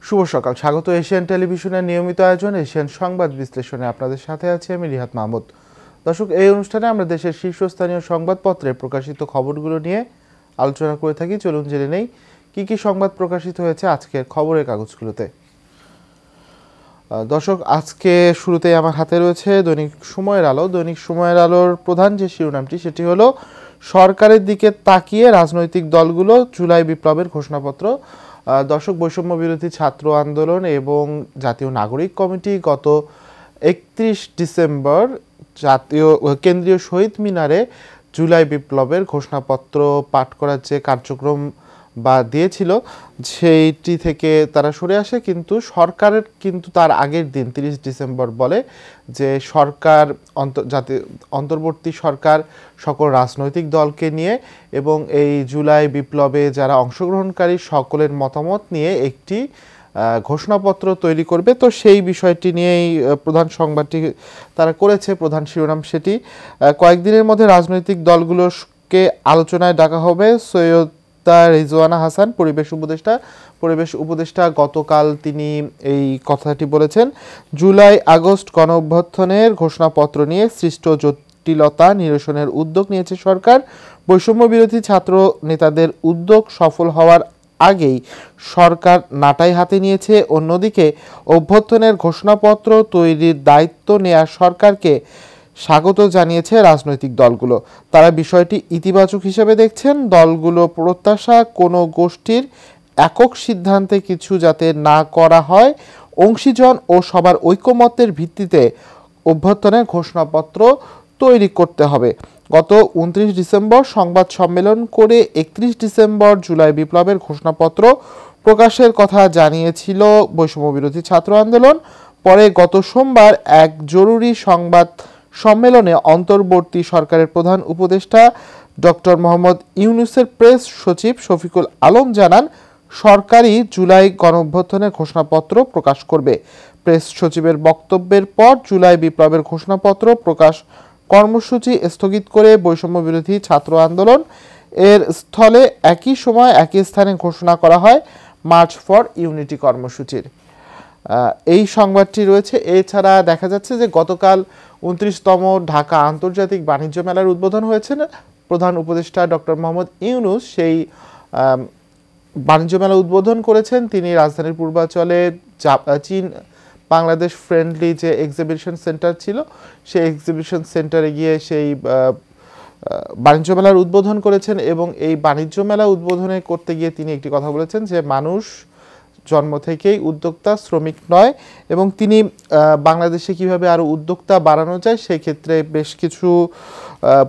শুভ সকাল, স্বাগত এশিয়ান টেলিভিশনের নিয়মিত আয়োজন এশিয়ান সংবাদ বিশ্লেষণে। আপনাদের সাথে আছি আমি রিহাত মাহমুদ। দর্শক, এই অনুষ্ঠানে আমরা দেশের শীর্ষস্থানীয় সংবাদপত্রে প্রকাশিত খবরগুলো নিয়ে আলোচনা করে থাকি। চলুন জেনে নেই কি কি সংবাদ প্রকাশিত হয়েছে আজকের খবরের কাগজগুলোতে। দর্শক, আজকে শুরুতেই আমার হাতে রয়েছে দৈনিক সময়ের আলো। দৈনিক সময়ের আলোর প্রধান যে শিরোনামটি সেটি হলো সরকারের দিকে তাকিয়ে রাজনৈতিক দলগুলো জুলাই বিপ্লবের ঘোষণাপত্র। দর্শক, বৈষম্য বিরোধী ছাত্র আন্দোলন এবং জাতীয় নাগরিক কমিটি গত 31 ডিসেম্বর কেন্দ্রীয় শহীদ মিনারে জুলাই বিপ্লবের ঘোষণাপত্র পাঠ করার যে কার্যক্রম দিয়েছিল সেইটি থেকে তারা সরে আসে, কিন্তু সরকারের তার আগের দিন 30 ডিসেম্বর বলে যে সরকার অন্তর্বর্তী সরকার সকল রাজনৈতিক দলকে নিয়ে এবং এই জুলাই বিপ্লবে যারা অংশগ্রহণকারী সকলের মতামত নিয়ে একটি ঘোষণাপত্র তৈরি করবে। তো সেই বিষয়টি নিয়েই প্রধান সংবাদটি তারা করেছে, প্রধান শিরোনাম সেটি। কয়েকদিনের মধ্যে রাজনৈতিক দলগুলোকে আলোচনায় ডাকা হবে। সৈয়দ রিজওয়ানা হাসান পরিবেশ উপদেষ্টা গতকাল তিনি এই কথাটি বলেছেন। জুলাই আগস্ট গণঅভ্যুত্থানের ঘোষণাপত্র নিয়ে সৃষ্ট জটিলতা নিরসনের উদ্যোগ নিয়েছে সরকার। বৈষম্য বিরোধী ছাত্র নেতাদের উদ্যোগ সফল হওয়ার আগেই সরকার নাটাই হাতে নিয়েছে। অন্যদিকে অভ্যুত্থানের ঘোষণাপত্র তৈরির দায়িত্ব নেয়া সরকারকে স্বাগত জানিয়েছে রাজনৈতিক দলগুলো। তারা বিষয়টি ইতিবাচক হিসেবে দেখছেন। দলগুলো প্রত্যাশা কোনো গোষ্ঠীর একক সিদ্ধান্তে কিছু যাতে না করা হয়, অংশীজন ও সবার ঐকমত্যের ভিত্তিতে অভ্যুত্থানের ঘোষণাপত্র তৈরি করতে হবে। গত 29 ডিসেম্বর সংবাদ সম্মেলন করে 31 ডিসেম্বর জুলাই বিপ্লবের ঘোষণাপত্র প্রকাশের কথা জানিয়েছিল বৈষম্য বিরোধী ছাত্র আন্দোলন। পরে গত সোমবার এক জরুরি সংবাদ সম্মেলনে অন্তর্বর্তী সরকারের প্রধান উপদেষ্টা ডক্টর মোহাম্মদ ইউনূসের প্রেস সচিব শফিকুল আলম জানান, সরকারই জুলাই গণঅভ্যুত্থানের ঘোষণাপত্র প্রকাশ করবে। প্রেস সচিবের বক্তব্যের পর জুলাই বিপ্লবের ঘোষণাপত্র প্রকাশ কর্মসূচি স্থগিত করে বৈষম্য বিরোধী ছাত্র আন্দোলন এর স্থলে একই সময় একই স্থানে ঘোষণা করা হয় মার্চ ফর ইউনিটি কর্মসূচির। এই সংবাদটি রয়েছে। এছাড়া দেখা যাচ্ছে যে গতকাল 29তম ঢাকা আন্তর্জাতিক বাণিজ্য মেলার উদ্বোধন হয়েছে। প্রধান উপদেষ্টা ডক্টর মোহাম্মদ ইউনূস সেই বাণিজ্য মেলা উদ্বোধন করেছেন। তিনি রাজধানীর পূর্বাঞ্চলে চীন বাংলাদেশ ফ্রেন্ডলি যে এক্সিবিশন সেন্টার ছিল সেই এক্সিবিশন সেন্টারে গিয়ে সেই বাণিজ্য মেলার উদ্বোধন করেছেন এবং এই বাণিজ্য মেলা উদ্বোধনে করতে গিয়ে তিনি একটি কথা বলেছেন যে মানুষ জন্ম থেকেই উদ্যোক্তা, শ্রমিক নয়, এবং তিনি বাংলাদেশে কিভাবে আরও উদ্যোক্তা বাড়ানো যায় সেই ক্ষেত্রে বেশ কিছু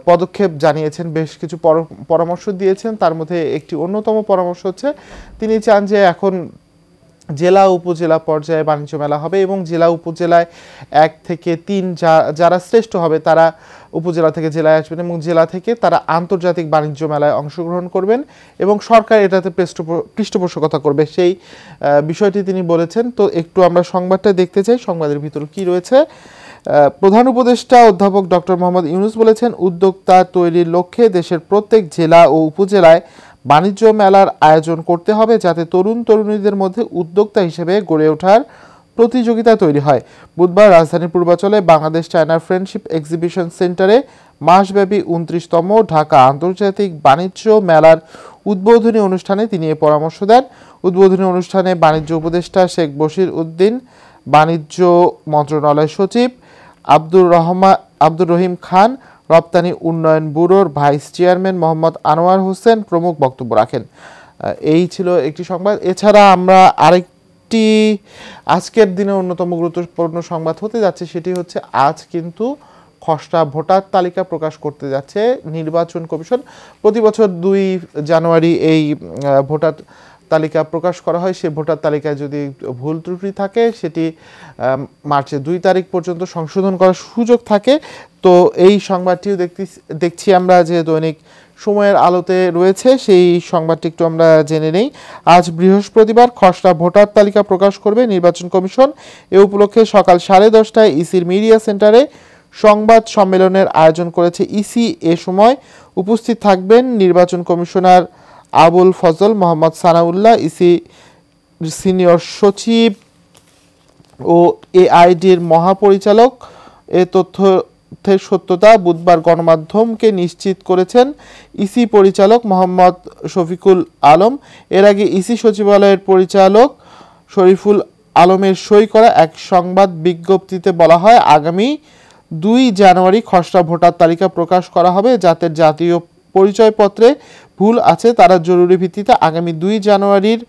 পদক্ষেপ জানিয়েছেন, বেশ কিছু পরামর্শ দিয়েছেন। তার মধ্যে একটি অন্যতম পরামর্শ হচ্ছে তিনি চান যে এখন জেলা উপজেলা পর্যায়ে বাণিজ্য মেলা হবে এবং জেলা উপজেলায় 1 থেকে 3 যারা শ্রেষ্ঠ হবে তারা উপজেলা থেকে জেলায় আসবেন এবং জেলা থেকে তারা আন্তর্জাতিক বাণিজ্য মেলায় অংশগ্রহণ করবেন এবং সরকার এটাতে পৃষ্ঠপোষকতা করবে, সেই বিষয়টি তিনি বলেছেন। তো একটু আমরা সংবাদটা দেখতে চাই, সংবাদের ভিতর কি রয়েছে। প্রধান উপদেষ্টা অধ্যাপক ডক্টর মোহাম্মদ ইউনূস বলেছেন, উদ্যোক্তা তৈরির লক্ষ্যে দেশের প্রত্যেক জেলা ও উপজেলায় বাণিজ্য মেলার আয়োজন করতে হবে যাতে তরুণ তরুণীদের মধ্যে উদ্যোক্তা হিসেবে গড়ে ওঠার প্রতিযোগিতা তৈরি হয়। বুধবার রাজধানীর পূর্বাঞ্চলে বাংলাদেশ চায়না ফ্রেন্ডশিপ এক্সিবিশন সেন্টারে মাসব্যাপী 29তম ঢাকা আন্তর্জাতিক বাণিজ্য মেলার উদ্বোধনী অনুষ্ঠানে তিনি এ পরামর্শ দেন। উদ্বোধনী অনুষ্ঠানে বাণিজ্য উপদেষ্টা শেখ বশির উদ্দিন, বাণিজ্য মন্ত্রণালয় সচিব আব্দুর রহিম খান, রপ্তানি উন্নয়ন ব্যুরোর ভাইস চেয়ারম্যান মোহাম্মদ আনোয়ার হোসেন প্রমুখ বক্তব্য রাখেন। এই ছিল একটি সংবাদ। এছাড়া আমরা আরেকটি আজকের দিনে অন্যতম গুরুত্বপূর্ণ সংবাদ হতে যাচ্ছে, সেটি হচ্ছে আজ কিন্তু খসড়া ভোটার তালিকা প্রকাশ করতে যাচ্ছে নির্বাচন কমিশন। প্রতি বছর 2 জানুয়ারি এই ভোটার তালিকা প্রকাশ করা হয়। সেই ভোটার তালিকায় যদি ভুল ত্রুটি থাকে সেটি মার্চের 2 তারিখ পর্যন্ত সংশোধন করার সুযোগ থাকে। তো এই সংবাদটিও দেখছি আমরা যে দৈনিক সময়ের আলোতে রয়েছে, সেই সংবাদটি একটু আমরা জেনে নেই। আজ বৃহস্পতিবার খসড়া ভোটার তালিকা প্রকাশ করবে নির্বাচন কমিশন। এ উপলক্ষে সকাল 10:30টায় ইসির মিডিয়া সেন্টারে সংবাদ সম্মেলনের আয়োজন করেছে ইসি। এ সময় উপস্থিত থাকবেন নির্বাচন commissioner Abul Fazal Mohammad Sanaullah, EC senior সচিব ও এআইডির মহাপরিচালক। এ তথ্যের সত্যতা বুধবার গণমাধ্যমকে নিশ্চিত করেছেন ইসি পরিচালক মোহাম্মদ শফিকুল আলম। এর আগে ইসি সচিবালয়ের পরিচালক শরীফুল আলমের সই করা এক সংবাদ বিজ্ঞপ্তিতে বলা হয়, আগামী 2 জানুয়ারি খসড়া ভোটার তালিকা প্রকাশ করা হবে। যাদের জাতীয় পরিচয়পত্রে ভুল আছে তারা জরুরি ভিত্তিতে আগামী 2 জানুয়ারির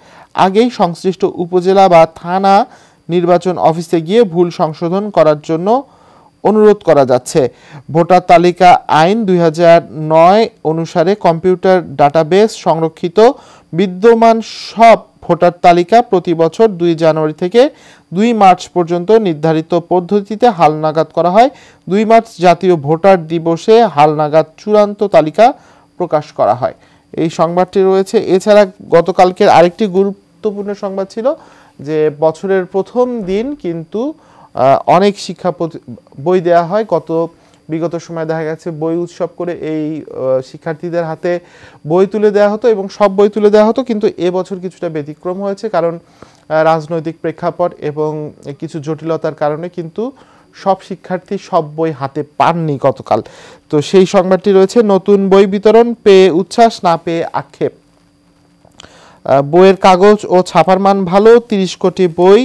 আগেই সংশ্লিষ্ট উপজেলা বা থানা নির্বাচন অফিসে গিয়ে ভুল সংশোধন করার জন্য অনুরোধ করা যাচ্ছে। ভোটার তালিকা আইন 2009 অনুসারে কম্পিউটার ডাটাবেস সংরক্ষিত বিদ্যমান সব ভোটার তালিকা প্রতি বছর 2 জানুয়ারি থেকে 2 মার্চ পর্যন্ত নির্ধারিত পদ্ধতিতে হালনাগাদ করা হয়। 2 মার্চ জাতীয় ভোটার দিবসে হালনাগাদ চূড়ান্ত তালিকা প্রকাশ করা হয়। এই সংবাদটি রয়েছে। এছাড়া গতকালকের আরেকটি গুরুত্বপূর্ণ সংবাদ ছিল যে বছরের প্রথম দিন কিন্তু অনেক শিক্ষা বই দেওয়া হয়। বিগত সময় দেখা গেছে বই উৎসব করে এই শিক্ষার্থীদের হাতে বই তুলে দেওয়া হতো এবং সব বই তুলে দেওয়া হতো, কিন্তু এবছর কিছুটা ব্যতিক্রম হয়েছে, কারণ রাজনৈতিক প্রেক্ষাপট এবং কিছু জটিলতার কারণে কিন্তু সব শিক্ষার্থী সব বই হাতে পাননি গতকাল। তো সেই সংবাদটি রয়েছে। নতুন বই বিতরণ, পেয়ে উচ্ছ্বাস না পেয়ে আক্ষেপ। বইয়ের কাগজ ও ছাপার মান ভালো, 30 কোটি বই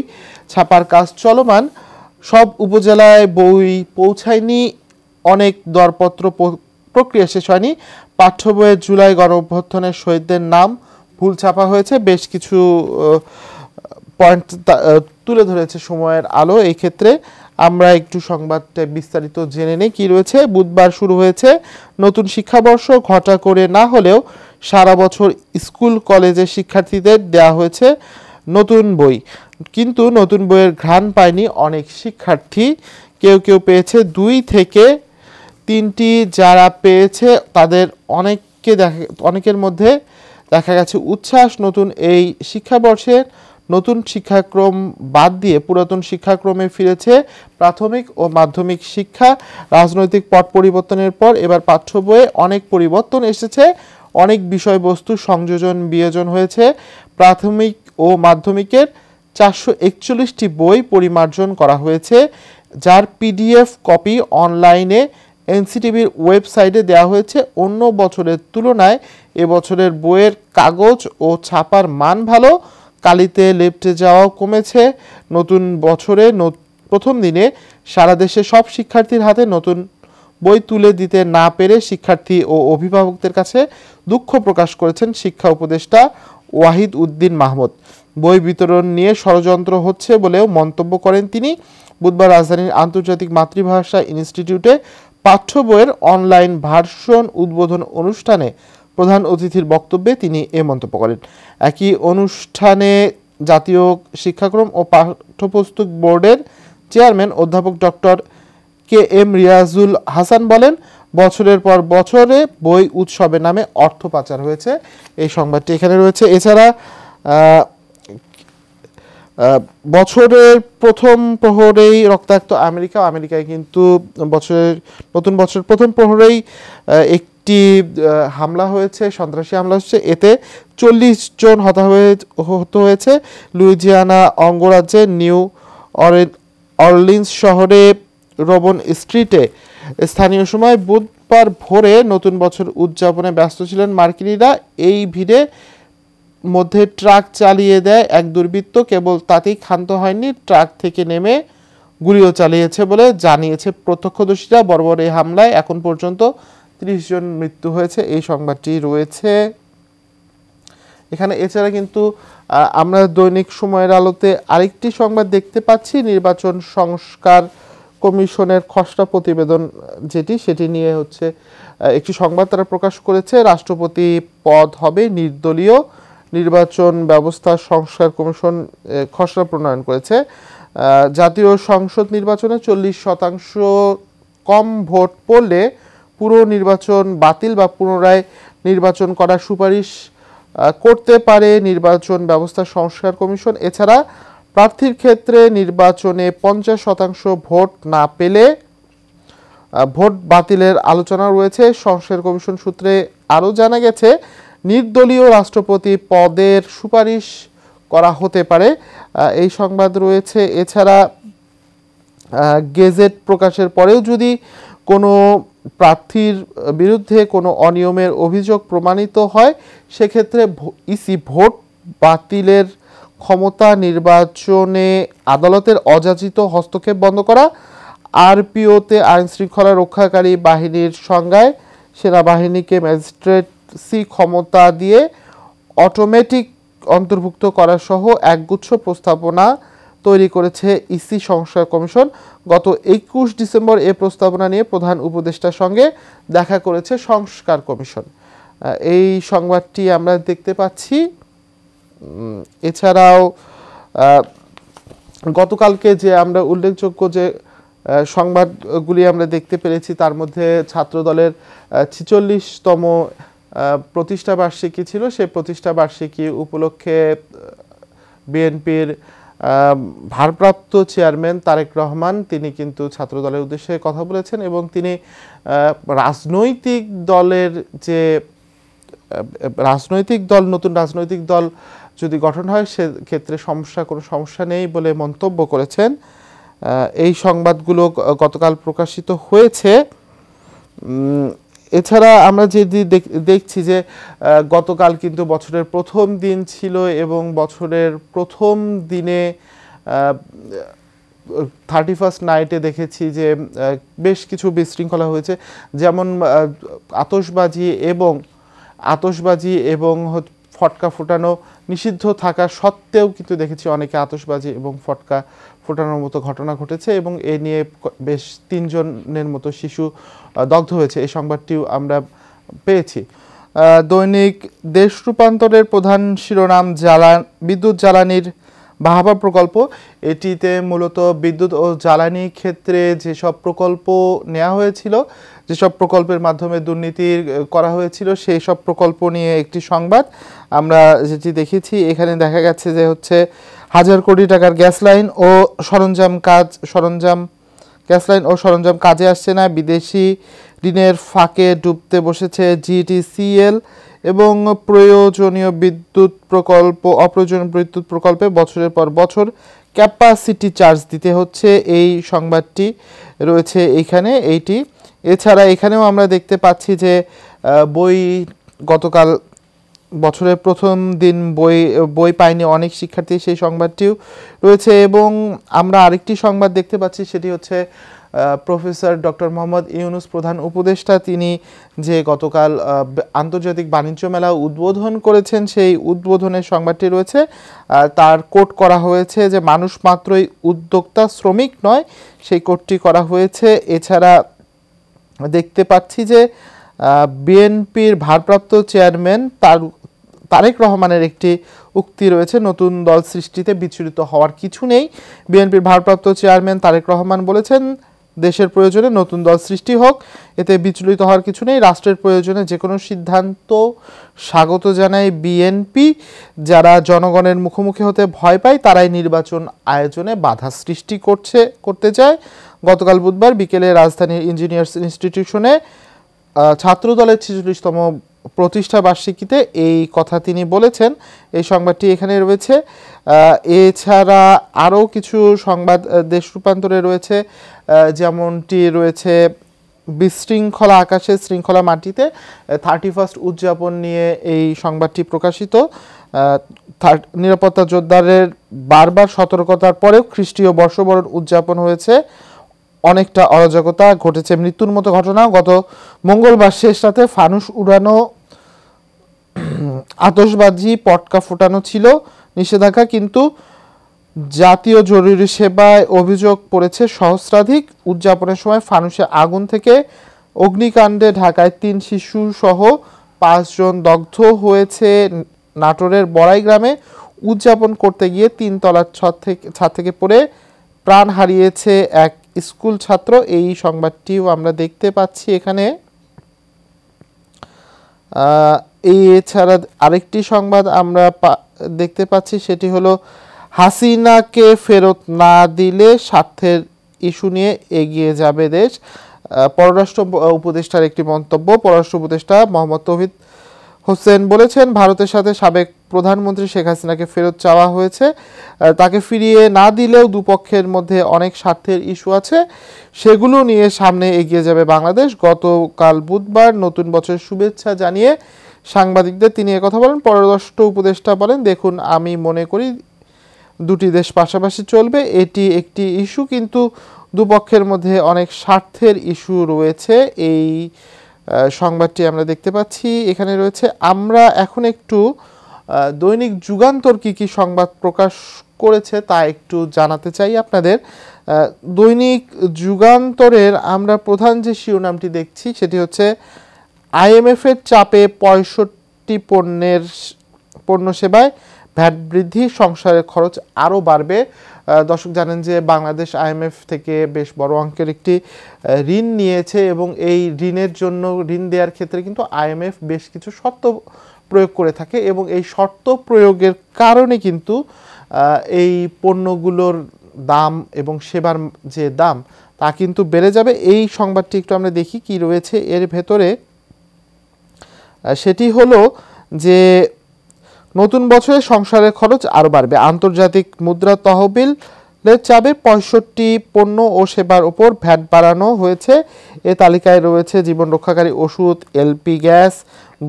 ছাপার কাজ চলমান। সব উপজেলায় বই পৌঁছায়নি, অনেক দরপত্র প্রক্রিয়া শেষ হয়নি। পাঠ্য বইয়ের জুলাই গণঅভ্যুত্থানের শহীদদের নাম ভুল ছাপা হয়েছে। বেশ কিছু পয়েন্ট তুলে ধরেছে সময়ের আলো। এই ক্ষেত্রে আমরা একটু সংবাদটা বিস্তারিত জেনে নেই কি রয়েছে। বুধবার শুরু হয়েছে নতুন শিক্ষাবর্ষ। ঘটা করে না হলেও সারা বছর স্কুল কলেজের শিক্ষার্থীদের দেওয়া হয়েছে নতুন বই, কিন্তু নতুন বইয়ের ঘ্রাণ পায়নি অনেক শিক্ষার্থী। কেউ কেউ পেয়েছে 2 থেকে 3টি। যারা পেয়েছে তাদের অনেকের মধ্যে দেখা গেছে উচ্ছ্বাস। নতুন এই শিক্ষাবর্ষের নতুন শিক্ষাক্রম বাদ দিয়ে পুরাতন শিক্ষাক্রমে ফিরেছে প্রাথমিক ও মাধ্যমিক শিক্ষা। রাজনৈতিক পট পরিবর্তনের পর এবার পাঠ্য বইয়ে অনেক পরিবর্তন এসেছে, অনেক বিষয়বস্তু সংযোজন বিয়োজন হয়েছে। প্রাথমিক ও মাধ্যমিকের 441টি বই পরিমার্জন করা হয়েছে, যার PDF কপি অনলাইনে এনসিটিভির ওয়েবসাইটে দেওয়া হয়েছে। অন্য বছরের তুলনায় এবছরের বইয়ের কাগজ ও ছাপার মান ভালো, কালিতে লেপ্টে যাওয়াও কমেছে। নতুন বছরে প্রথম দিনে সারা দেশে সব শিক্ষার্থীর হাতে নতুন বই তুলে দিতে না পেরে শিক্ষার্থী ও অভিভাবকদের কাছে দুঃখ প্রকাশ করেছেন শিক্ষা উপদেষ্টা ওয়াহিদ উদ্দিন মাহমুদ। বই বিতরণ নিয়ে ষড়যন্ত্র হচ্ছে বলেও মন্তব্য করেন তিনি। বুধবার রাজধানীর আন্তর্জাতিক মাতৃভাষা ইনস্টিটিউটে পাঠ্য বইয়ের অনলাইন ভার্সন উদ্বোধন অনুষ্ঠানে প্রধান অতিথির বক্তব্যে তিনি এ মন্তব্য করেন। একই অনুষ্ঠানে জাতীয় শিক্ষাক্রম ও পাঠ্যপুস্তক বোর্ডের চেয়ারম্যান অধ্যাপক ডক্টর KM রিয়াজুল হাসান বলেন, বছরের পর বছরে বই উৎসবের নামে অর্থ পাচার হয়েছে। এই সংবাদটি এখানে রয়েছে। এছাড়া বছরের প্রথম প্রহরেই রক্তাক্ত আমেরিকায় কিন্তু নতুন বছরের প্রথম প্রহরেই একটি হামলা হয়েছে, সন্ত্রাসী হামলা হচ্ছে। এতে 40 জন হতাহত হয়েছে। লুইজিয়ানা অঙ্গরাজ্যের নিউ অরলিন্স শহরে রোবন স্ট্রিটে স্থানীয় সময় বুধবার ভোরে নতুন বছর উদযাপনে ব্যস্ত ছিলেন মার্কিনিরা। এই ভিড়ে মধ্যে ট্রাক চালিয়ে দেয় এক দুর্বৃত্ত। কেবল তাতেই ক্ষান্ত হয়নি, ট্রাক থেকে নেমে গুলিও চালিয়েছে বলে জানিয়েছে প্রত্যক্ষদর্শীরা। বর্বর এই হামলায় এখন পর্যন্ত 30 জন মৃত্যু হয়েছে। এই সংবাদটি রয়েছে এখানে। এছাড়া কিন্তু আমরা দৈনিক সময়ের আলোতে আরেকটি সংবাদ দেখতে পাচ্ছি, নির্বাচন সংস্কার কমিশনের খসড়া প্রতিবেদন সেটি নিয়ে হচ্ছে একটি সংবাদ তারা প্রকাশ করেছে। রাষ্ট্রপতি পদ হবে নির্দলীয়, নির্বাচন ব্যবস্থা সংস্কার কমিশন খসড়া প্রণয়ন করেছে। জাতীয় সংসদ নির্বাচনে 40% কম ভোট পড়লে পুরো নির্বাচন বাতিল বা পুনরায় নির্বাচন করার সুপারিশ করতে পারে নির্বাচন ব্যবস্থা সংস্কার কমিশন। এছাড়া প্রার্থীর ক্ষেত্রে নির্বাচনে 50% ভোট না পেলে ভোট বাতিলের আলোচনা রয়েছে। সংস্কার কমিশন সূত্রে আরও জানা গেছে, নির্দলীয় রাষ্ট্রপতি পদের সুপারিশ করা হতে পারে, এই সংবাদ রয়েছে। এছাড়া গেজেট প্রকাশের পরেও যদি কোনো প্রার্থীর বিরুদ্ধে কোনো অনিয়মের অভিযোগ প্রমাণিত হয়, সেক্ষেত্রে ইসি ভোট বাতিলের ক্ষমতা, নির্বাচনে আদালতের অযাচিত হস্তক্ষেপ বন্ধ করা, আরপিওতে আইন শৃঙ্খলা রক্ষাকারী বাহিনীর সংজ্ঞায় সেনাবাহিনীকে ম্যাজিস্ট্রেসি ক্ষমতা দিয়ে অটোমেটিক অন্তর্ভুক্ত করা সহ একগুচ্ছ প্রস্তাবনা তৈরি করেছে ইসি সংস্কার কমিশন। গত 21 ডিসেম্বর এ প্রস্তাবনা নিয়ে প্রধান উপদেষ্টার সঙ্গে দেখা করেছে সংস্কার কমিশন। এই সংবাদটি আমরা দেখতে পাচ্ছি। এছাড়াও গতকালকে যে আমরা উল্লেখযোগ্য যে সংবাদগুলি আমরা দেখতে পেরেছি, তার মধ্যে ছাত্রদলের 46তম প্রতিষ্ঠা বার্ষিকী ছিল। সেই প্রতিষ্ঠা বার্ষিকী উপলক্ষে বিএনপির ভারপ্রাপ্ত চেয়ারম্যান তারেক রহমান তিনি কিন্তু ছাত্রদলের উদ্দেশ্যে কথা বলেছেন এবং তিনি রাজনৈতিক দলের যে নতুন রাজনৈতিক দল যদি গঠন হয় সেক্ষেত্রে কোনো সমস্যা নেই বলে মন্তব্য করেছেন। এই সংবাদগুলো গতকাল প্রকাশিত হয়েছে। এছাড়া আমরা যে দেখছি যে গতকাল কিন্তু বছরের প্রথম দিন ছিল এবং বছরের প্রথম দিনে 31st নাইটে দেখেছি যে বেশ কিছু বিশৃঙ্খলা হয়েছে, যেমন আতশবাজি এবং ফটকা ফোটানো নিষিদ্ধ থাকা সত্ত্বেও কিন্তু দেখেছি অনেকে আতশবাজি এবং ফটকা ফোটানোর মতো ঘটনা ঘটেছে এবং এ নিয়ে বেশ 3 জনের মতো শিশু দগ্ধ হয়েছে। এই সংবাদটিও আমরা পেয়েছি। দৈনিক দেশ রূপান্তরের প্রধান শিরোনাম বিদ্যুৎ জ্বালানির বাহাবা প্রকল্প। এটিতে মূলত বিদ্যুৎ ও জ্বালানি ক্ষেত্রে যেসব প্রকল্প নেওয়া হয়েছিল, যেসব প্রকল্পের মাধ্যমে দুর্নীতি করা হয়েছিল, সেই সব প্রকল্প নিয়ে একটি সংবাদ আমরা যেটি দেখেছি। এখানে দেখা গেছে যে হচ্ছে 1000 কোটি টাকার গ্যাস লাইন ও সরঞ্জাম কাজে আসছে না, বিদেশি ঋণের ফাঁকে ডুবতে বসেছে জিটিসিএল এবং অপ্রয়োজনীয় বিদ্যুৎ প্রকল্পে বছরের পর বছর ক্যাপাসিটি চার্জ দিতে হচ্ছে। এই সংবাদটি রয়েছে এইখানে এইটি। এছাড়া এখানেও আমরা দেখতে পাচ্ছি যে গতকাল বছরের প্রথম দিন বই পায়নি অনেক শিক্ষার্থী, সেই সংবাদটিও রয়েছে। এবং আমরা আরেকটি সংবাদ দেখতে পাচ্ছি, সেটি হচ্ছে প্রফেসর ডক্টর মোহাম্মদ ইউনুস প্রধান উপদেষ্টা তিনি যে গতকাল আন্তর্জাতিক বাণিজ্য মেলা উদ্বোধন করেছেন, সেই উদ্বোধনের সংবাদটি রয়েছে। তার কোট করা হয়েছে যে মানুষ মাত্রই উদ্যোক্তা, শ্রমিক নয়, সেই কোটটি করা হয়েছে। এছাড়া দেখতে পাচ্ছি যে বিএনপির ভারপ্রাপ্ত চেয়ারম্যান তারেক রহমানের একটি উক্তি রয়েছে, নতুন দল সৃষ্টিতে বিচলিত হওয়ার কিছু নেই। বিএনপির ভারপ্রাপ্ত চেয়ারম্যান তারেক রহমান বলেছেন, দেশের প্রয়োজনে নতুন দল সৃষ্টি হোক, এতে বিচলিত হওয়ার কিছু নেই। রাষ্ট্রের প্রয়োজনে যে কোনো সিদ্ধান্ত স্বাগত জানায় বিএনপি। যারা জনগণের মুখোমুখি হতে ভয় পায় তারাই নির্বাচন আয়োজনে বাধা সৃষ্টি করতে চায়। গতকাল বুধবার বিকেলে রাজধানীর ইঞ্জিনিয়ার্স ইনস্টিটিউশনে ছাত্রদলের 46তম প্রতিষ্ঠা বার্ষিকীতে এই কথা তিনি বলেছেন। এই সংবাদটি এখানে রয়েছে। এছাড়া আরও কিছু সংবাদ দেশ রূপান্তরে রয়েছে, যেমনটি রয়েছে বিশৃঙ্খলা আকাশে শৃঙ্খলা মাটিতে 31st উদযাপন নিয়ে এই সংবাদটি প্রকাশিত। নিরাপত্তা যোদ্ধাদের বারবার সতর্কতার পরেও খ্রিস্টীয় বর্ষবরণ উদযাপন হয়েছে, অনেকটা অরাজকতা ঘটেছে, মৃত্যুর মতো ঘটনা। গত মঙ্গলবার শেষ রাতে ফানুস উড়ানো, আতশবাজি, পটকা ফোটানো ছিল নিষেধাজ্ঞা, কিন্তু জাতীয় জরুরি সেবায় অভিযোগ পড়েছে সহস্রাধিক। উদযাপনের সময় ফানুসে আগুন থেকে অগ্নিকাণ্ডে ঢাকায় 3 শিশু সহ 5 জন দগ্ধ হয়েছে। নাটোরের বড়াই গ্রামে উদযাপন করতে গিয়ে 3 তলার ছাদ থেকে পড়ে প্রাণ হারিয়েছে এক স্কুল ছাত্র। এই সংবাদটিও আমরা দেখতে পাচ্ছি এখানে। এছাড়া আরেকটি সংবাদ আমরা দেখতে পাচ্ছি, সেটি হলো হাসিনাকে ফেরত না দিলে স্বার্থের ইস্যু নিয়ে এগিয়ে যাবে দেশ। পররাষ্ট্র উপদেষ্টার একটি মন্তব্য। পররাষ্ট্র উপদেষ্টা মোহাম্মদ তৌহিদ হোসেন বলেছেন, ভারতের সাথে সাবেক প্রধানমন্ত্রী শেখ হাসিনাকে ফেরত চাওয়া হয়েছে, তাকে ফিরিয়ে না দিলেও দুপক্ষের মধ্যে অনেক স্বার্থের ইস্যু আছে, সেগুলো নিয়ে সামনে এগিয়ে যাবে বাংলাদেশ। গতকাল বুধবার নতুন বছরের শুভেচ্ছা জানিয়ে সাংবাদিকদের তিনি একথা বলেন। পররাষ্ট্র উপদেষ্টা বলেন, দেখুন, আমি মনে করি দুটি দেশ পাশাপাশি চলবে, এটি একটি ইস্যু, কিন্তু দুপক্ষের মধ্যে অনেক স্বার্থের ইস্যু রয়েছে। এই সংবাদটি আমরা দেখতে পাচ্ছি এখানে রয়েছে। আমরা এখন একটু দৈনিক যুগান্তর কি সংবাদ প্রকাশ করেছে তা একটু জানাতে চাই আপনাদের। দৈনিক যুগান্তরের আমরা প্রধান যে শিরোনামটি দেখছি সেটি হচ্ছে, আইএমএফের চাপে 65 পণ্য সেবায় ভ্যাট বৃদ্ধি, সংসারের খরচ আরও বাড়বে। দর্শক জানেন যে বাংলাদেশ আইএমএফ থেকে বেশ বড় অঙ্কের একটি ঋণ নিয়েছে এবং এই ঋণের জন্য, ঋণ দেওয়ার ক্ষেত্রে কিন্তু আইএমএফ বেশ কিছু শর্ত প্রয়োগ করে থাকে এবং এই শর্ত প্রয়োগের কারণে কিন্তু এই পণ্যগুলোর দাম এবং সেবার যে দাম তা কিন্তু বেড়ে যাবে। এই সংবাদটি একটু আমরা দেখি কি রয়েছে এর ভেতরে। সেটি হলো যে নতুন বছরে সংসারের খরচ আরও বাড়বে, আন্তর্জাতিক মুদ্রা তহবিলের চাপে 65 পণ্য ও সেবার উপর ভ্যাট বাড়ানো হয়েছে। এ তালিকায় রয়েছে জীবন রক্ষাকারী ওষুধ, এলপি গ্যাস,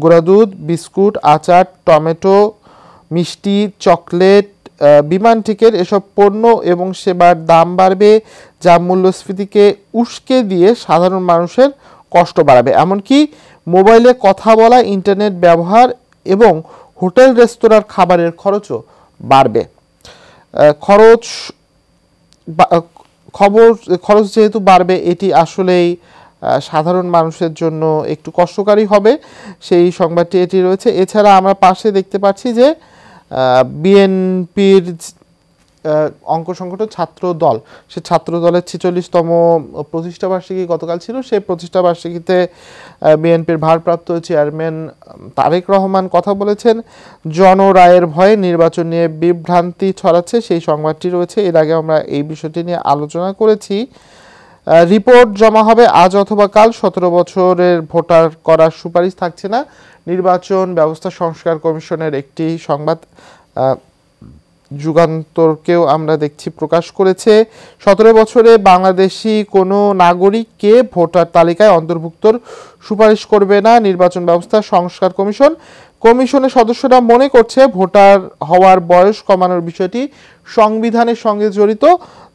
গুঁড়া দুধ, বিস্কুট, আচার, টমেটো, মিষ্টি, চকলেট, বিমান টিকিট। এসব পণ্য এবং সেবার দাম বাড়বে, যা মূল্যস্ফীতিকে উস্কে দিয়ে সাধারণ মানুষের কষ্ট বাড়াবে। এমনকি মোবাইলে কথা বলা, ইন্টারনেট ব্যবহার এবং হোটেল রেস্তোরাঁর খাবারের খরচও বাড়বে। খরচ যেহেতু বাড়বে, এটি আসলেই সাধারণ মানুষের জন্য একটু কষ্টকারী হবে, সেই সংবাদটি এটি রয়েছে। এছাড়া আমরা পাশে দেখতে পাচ্ছি যে বিএনপির অঙ্ক সংগঠন ছাত্র দল, সে ছাত্র দলের 46তম প্রতিষ্ঠাবার্ষিকী গতকাল ছিল। সেই প্রতিষ্ঠাবার্ষিকীতে বিএনপির ভারপ্রাপ্ত চেয়ারম্যান তারেক রহমান কথা বলেছেন। জনরায়ের ভয়ে নির্বাচন নিয়ে বিভ্রান্তি ছড়াচ্ছে, সেই সংবাদটি রয়েছে। এর আগে আমরা এই বিষয়টি নিয়ে আলোচনা করেছি। রিপোর্ট জমা হবে আজ অথবা কাল, 17 বছরের ভোটার করার সুপারিশ থাকছে না, নির্বাচন ব্যবস্থা সংস্কার কমিশনের একটি সংবাদ যুগান্তরকেও আমরা দেখছি প্রকাশ করেছে। 17 বছরে বাংলাদেশি কোনো নাগরিককে ভোটার তালিকায় অন্তর্ভুক্তর সুপারিশ করবে না নির্বাচন ব্যবস্থা সংস্কার কমিশন। কমিশনের সদস্যরা মনে করছে ভোটার হওয়ার বয়স কমানোর বিষয়টি সংবিধানের সঙ্গে জড়িত,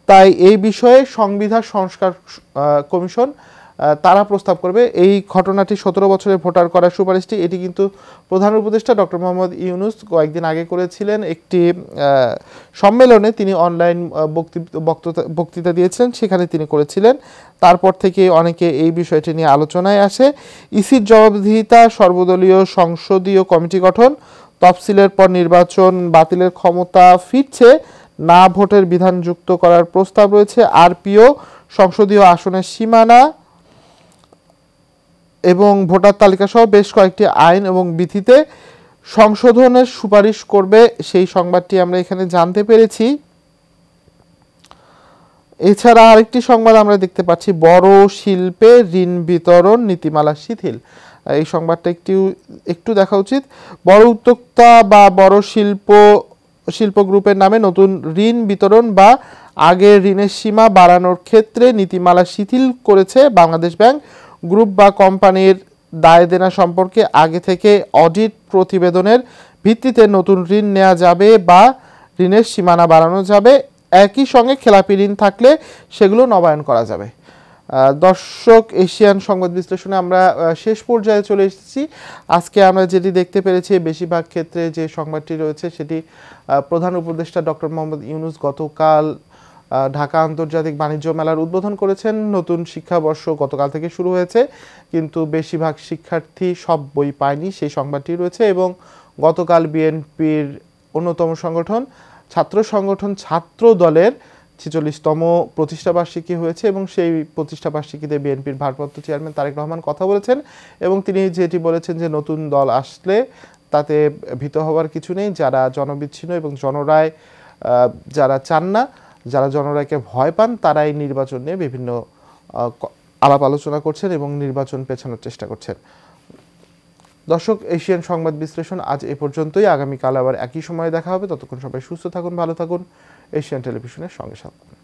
তাই এই বিষয়ে সংবিধান সংস্কার কমিশন তারা প্রস্তাব করবে। এই ঘটনাটি 17 বছরের ভোটার করার সুপারিশটি, এটি কিন্তু প্রধান উপদেষ্টা ডক্টর মোহাম্মদ ইউনূস কয়েকদিন আগে করেছিলেন একটি সম্মেলনে, তিনি অনলাইন বক্তৃতা দিয়েছেন, সেখানে তিনি করেছিলেন। তারপর থেকে অনেকে এই বিষয়টি নিয়ে আলোচনায় আসে। ইসির জবাবদিহিতা, সর্বদলীয় সংসদীয় কমিটি গঠন, তফসিলের পর নির্বাচন বাতিলের ক্ষমতা ফিরছে, না ভোটের বিধান যুক্ত করার প্রস্তাব রয়েছে, আরপিও, সংসদীয় আসনের সীমানা এবং ভোটার তালিকা সহ বেশ কয়েকটি আইন এবং বিধিতে সংশোধনের সুপারিশ করবে, সেই সংবাদটি আমরা এখানে জানতে পেরেছি। এছাড়া আরেকটি সংবাদ আমরা দেখতে পাচ্ছি, বড় শিল্পে ঋণ বিতরণ নীতিমালা শিথিল। এই সংবাদটা একটু দেখা উচিত। বড় উদ্যোক্তা বা বড় শিল্প গ্রুপের নামে নতুন ঋণ বিতরণ বা আগের ঋণের সীমা বাড়ানোর ক্ষেত্রে নীতিমালা শিথিল করেছে বাংলাদেশ ব্যাংক। গ্রুপ বা কোম্পানির দায় দেনা সম্পর্কে আগে থেকে অডিট প্রতিবেদনের ভিত্তিতে নতুন ঋণ নেওয়া যাবে বা ঋণের সীমানা বাড়ানো যাবে। একই সঙ্গে খেলাপি ঋণ থাকলে সেগুলো নবায়ন করা যাবে। দর্শক, এশিয়ান সংবাদ বিশ্লেষণে আমরা শেষ পর্যায়ে চলে এসেছি। আজকে আমরা যেটি দেখতে পেরেছি, বেশিরভাগ ক্ষেত্রে যে সংবাদটি রয়েছে সেটি প্রধান উপদেষ্টা ডক্টর মোহাম্মদ ইউনূস গতকাল ঢাকা আন্তর্জাতিক বাণিজ্য মেলার উদ্বোধন করেছেন। নতুন শিক্ষাবর্ষ গতকাল থেকে শুরু হয়েছে, কিন্তু বেশিরভাগ শিক্ষার্থী সব বই পায়নি, সেই সংবাদটি রয়েছে। এবং গতকাল বিএনপির অন্যতম সংগঠন ছাত্র দলের 46তম প্রতিষ্ঠাবার্ষিকী হয়েছে এবং সেই প্রতিষ্ঠাবার্ষিকীতে বিএনপির ভারপ্রাপ্ত চেয়ারম্যান তারেক রহমান কথা বলেছেন এবং তিনি যেটি বলেছেন যে নতুন দল আসলে তাতে ভীত হওয়ার কিছু নেই। যারা জনবিচ্ছিন্ন এবং জনরায় যারা চান না, যারা জনরায়কে ভয় পান, তারাই নির্বাচন নিয়ে বিভিন্ন আলাপ আলোচনা করছেন এবং নির্বাচন পেছানোর চেষ্টা করছেন। দর্শক, এশিয়ান সংবাদ বিশ্লেষণ আজ এ পর্যন্তই। আগামীকাল আবার একই সময়ে দেখা হবে। ততক্ষণ সবাই সুস্থ থাকুন, ভালো থাকুন। এশিয়ান টেলিভিশনের সঙ্গে থাকুন।